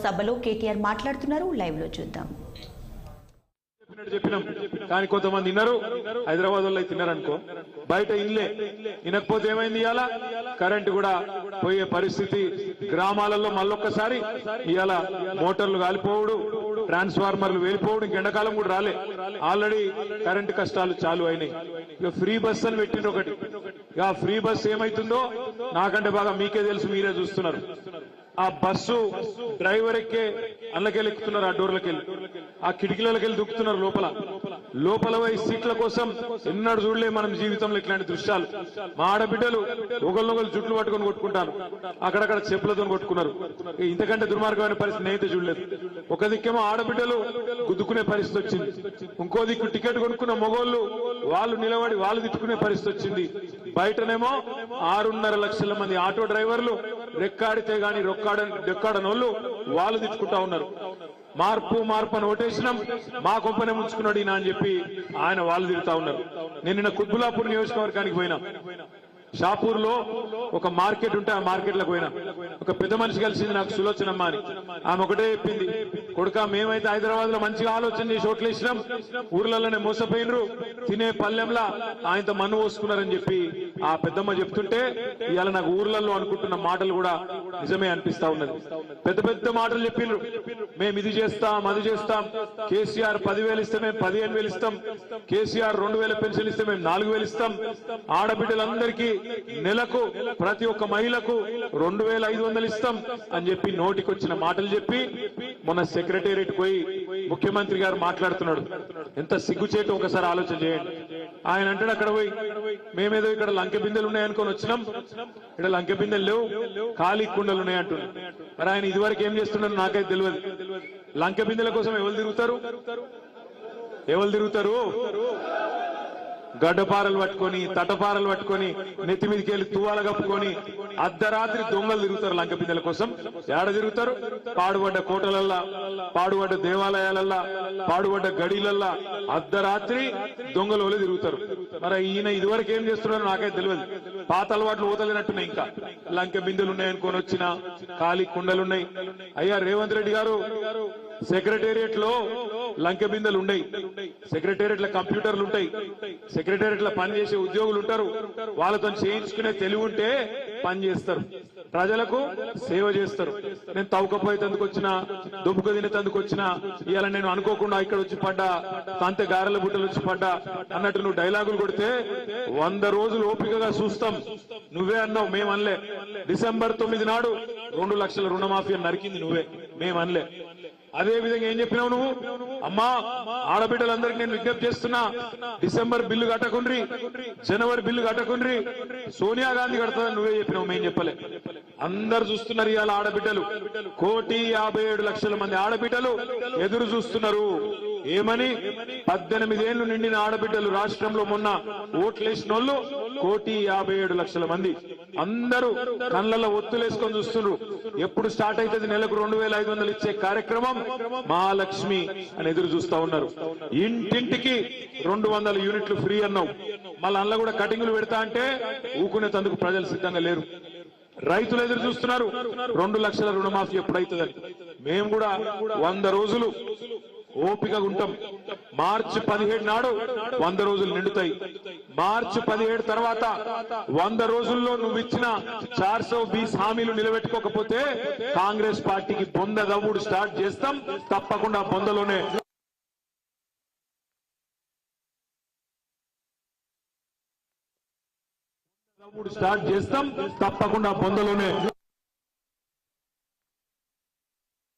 సభలో కేటీఆర్ మాట్లాడుతున్నారు. లైవ్ లో చూద్దాం. చెప్పినాం కానీ కొంతమంది విన్నారు. హైదరాబాద్ వాళ్ళు తిన్నారు అనుకో, బయట ఇల్లే వినకపోతే ఏమైంది? ఇవాళ కరెంటు కూడా పోయే పరిస్థితి. గ్రామాలలో మళ్ళొక్కసారి ఇవాళ మోటార్లు కాలిపోవడు, ట్రాన్స్ఫార్మర్లు వెళ్ళిపోవడం. ఎండాకాలం కూడా రాలే, ఆల్రెడీ కరెంటు కష్టాలు చాలు అయినాయి. ఇక ఫ్రీ బస్ అని పెట్టిండ్రు ఒకటి. ఇక ఫ్రీ బస్ ఏమైతుందో నాకంటే బాగా మీకే తెలుసు, మీరే చూస్తున్నారు. ఆ బస్సు డ్రైవర్ ఎక్కే అన్నకెళ్ళి ఎక్కుతున్నారు, ఆ డోర్లకెళ్ళి, ఆ కిటికీలకెళ్ళి దుక్కుతున్నారు లోపల పోయి సీట్ల కోసం. ఎన్నడూ చూడలే మనం జీవితంలో ఇట్లాంటి దృశ్యాలు. మా ఆడబిడ్డలు ఒకళ్ళొకళ్ళు జుట్లు పట్టుకొని కొట్టుకుంటారు, అక్కడక్కడ చెప్పులతో కొట్టుకున్నారు. ఇంతకంటే దుర్మార్గమైన పరిస్థితి నేనైతే చూడలేదు. ఒక దిక్కేమో ఆడబిడ్డలు గుద్దుకునే పరిస్థితి వచ్చింది, ఇంకో దిక్కు టికెట్ కొనుక్కున్న మొగోళ్ళు వాళ్ళు నిలబడి వాళ్ళు తిట్టుకునే పరిస్థితి వచ్చింది. బయటనేమో 6.5 లక్షల మంది ఆటో డ్రైవర్లు రెక్కాడితే గాని రెక్కాడనోళ్ళు వాళ్ళు తిట్టుకుంటా ఉన్నారు. మార్పు అని ఓటేసినాం, మా కొంపనే ముంచుకున్నాడు ఈయన అని చెప్పి ఆయన వాళ్ళు తిరుగుతా ఉన్నారు. నేను నిన్న కుత్బులాపూర్ నియోజకవర్గానికి పోయినా. షాపూర్ లో ఒక మార్కెట్ ఉంటే ఆ మార్కెట్ లకు పోయినా. ఒక పెద్ద మనిషి కలిసింది నాకు, సులోచనమ్మ అని. ఆమె ఒకటే చెప్పింది, కొడుక మేమైతే హైదరాబాద్ లో మంచిగా ఆలోచన చేసి ఓట్లేసినాం, ఊర్లలోనే మోసపోయినరు, తినే పల్లెంలా ఆయనతో మన్ను పోసుకున్నారని చెప్పి ఆ పెద్దమ్మ చెప్తుంటే ఇవాళ నాకు ఊర్లలో అనుకుంటున్న మాటలు కూడా నిజమే అనిపిస్తా ఉన్నది. పెద్ద మాటలు చెప్పిండ్రు. మేము ఇది చేస్తాం అది చేస్తాం, కేసీఆర్ 10,000 ఇస్తే మేము 15,000 ఇస్తాం, కేసీఆర్ 2,000 పెన్షన్ ఇస్తే మేము 4,000 ఇస్తాం, ఆడబిడ్డలందరికీ నెలకు ప్రతి ఒక్క మహిళకు 2,500 ఇస్తాం అని చెప్పి నోటికొచ్చిన మాటలు చెప్పి మొన్న సెక్రటేరియట్ పోయి ముఖ్యమంత్రి గారు మాట్లాడుతున్నాడు. ఎంత సిగ్గుచేటు ఒకసారి ఆలోచన చేయండి. ఆయన అంటాడు అక్కడ పోయి, మేమేదో ఇక్కడ లంకె బిందెలు ఉన్నాయనుకొని వచ్చినాం, ఇక్కడ లంకె బిందెలు లేవు, ఖాళీ కుండలు ఉన్నాయంటున్నాడు. మరి ఆయన ఇదివరకు ఏం చేస్తున్నారో నాకైతే తెలియదు. లంకె బిందెల కోసం ఎవరు తిరుగుతారు? గడ్డపారలు పట్టుకొని, తటపారలు పట్టుకొని, నెత్తి మీదకి వెళ్ళి తువ్వాల కప్పుకొని అర్ధరాత్రి దొంగలు తిరుగుతారు లంక బిందెల కోసం. ఏడ తిరుగుతారు? పాడుబడ్డ కోటలల్లా, పాడుబడ్డ దేవాలయాలల్లా, పాడుబడ్డ గడిలల్లా అర్ధరాత్రి దొంగలు వల్ల తిరుగుతారు. మరి ఈయన ఇదివరకు ఏం చేస్తున్నారో నాకైతే తెలియదు. పాత అలవాట్లు ఊతలేనట్టున్నాయి. ఇంకా లంక బిందెలు ఉన్నాయనుకొని వచ్చిన ఖాళీ కుండలున్నాయి. అయ్యా రేవంత్ రెడ్డి గారు, సెక్రటేరియట్ లో లంకె బిందెలు ఉన్నాయి, సెక్రటేరియట్ లో కంప్యూటర్లు ఉంటాయి, సెక్రటేరియట్ లో పనిచేసే ఉద్యోగులు ఉంటారు. వాళ్ళతో చేయించుకునే తెలివి ఉంటే పని చేస్తారు, ప్రజలకు సేవ చేస్తారు. నేను తవ్వకపోయేందుకు వచ్చినా, దుబ్బుకు తినేందుకు వచ్చినా, ఇవాళ నేను అనుకోకుండా ఇక్కడ వచ్చి పడ్డా, తంతె గారెల బుట్టలు వచ్చి పడ్డా అన్నట్టు నువ్వు డైలాగులు కొడితే 100 రోజులు ఓపికగా చూస్తాం. నువ్వే అన్నావు, మేమనలే. డిసెంబర్ 9 నాడు 2 లక్షల రుణమాఫీ అని నరికింది నువ్వే, మేమనలే. అదే విధంగా ఏం చెప్పినావు నువ్వు? అమ్మా ఆడబిడ్డలందరికీ నేను విజ్ఞప్తి చేస్తున్నా, డిసెంబర్ బిల్లు కట్టకుండ్రి, జనవరి బిల్లు కట్టకుండ్రి, సోనియా గాంధీ కడతాదని నువ్వే చెప్పినావు, మేం చెప్పలే. అందరు చూస్తున్నారు. ఇవాళ ఆడబిడ్డలు 1,57,00,000 మంది ఆడబిడ్డలు ఎదురు చూస్తున్నారు. ఏమని? 18 ఏళ్లు నిండిన ఆడబిడ్డలు రాష్ట్రంలో మొన్న ఓట్లేసిన వాళ్ళు 1,57,00,000 మంది. అందరూ కళ్ళల్లో ఒత్తులేసుకొని చూస్తున్నారు. ఎప్పుడు స్టార్ట్ అవుతుంది నెలకు 2,500 ఇచ్చే కార్యక్రమం మహాలక్ష్మి అని ఎదురు చూస్తా ఉన్నారు. ఇంటింటికి 200 యూనిట్లు ఫ్రీ అన్నావు, మళ్ళీ అందులో కూడా కటింగ్లు పెడతా అంటే ఊకునేందుకు ప్రజలు సిద్ధంగా లేరు. రైతులు ఎదురు చూస్తున్నారు 2 లక్షల రుణమాఫీ ఎప్పుడైతుందని. మేము కూడా 100 రోజులు ఓపికగా ఉంటాం. మార్చి 17 నాడు 100 రోజులు నిండుతాయి. మార్చి 17 తర్వాత 100 రోజుల్లో నువ్వు ఇచ్చిన 420 హామీలు నిలబెట్టుకోకపోతే కాంగ్రెస్ పార్టీకి బొంద దవ్వుడు స్టార్ట్ చేస్తాం. తప్పకుండా బొందలోనే స్టార్ట్ చేస్తాం, తప్పకుండా బొందలోనే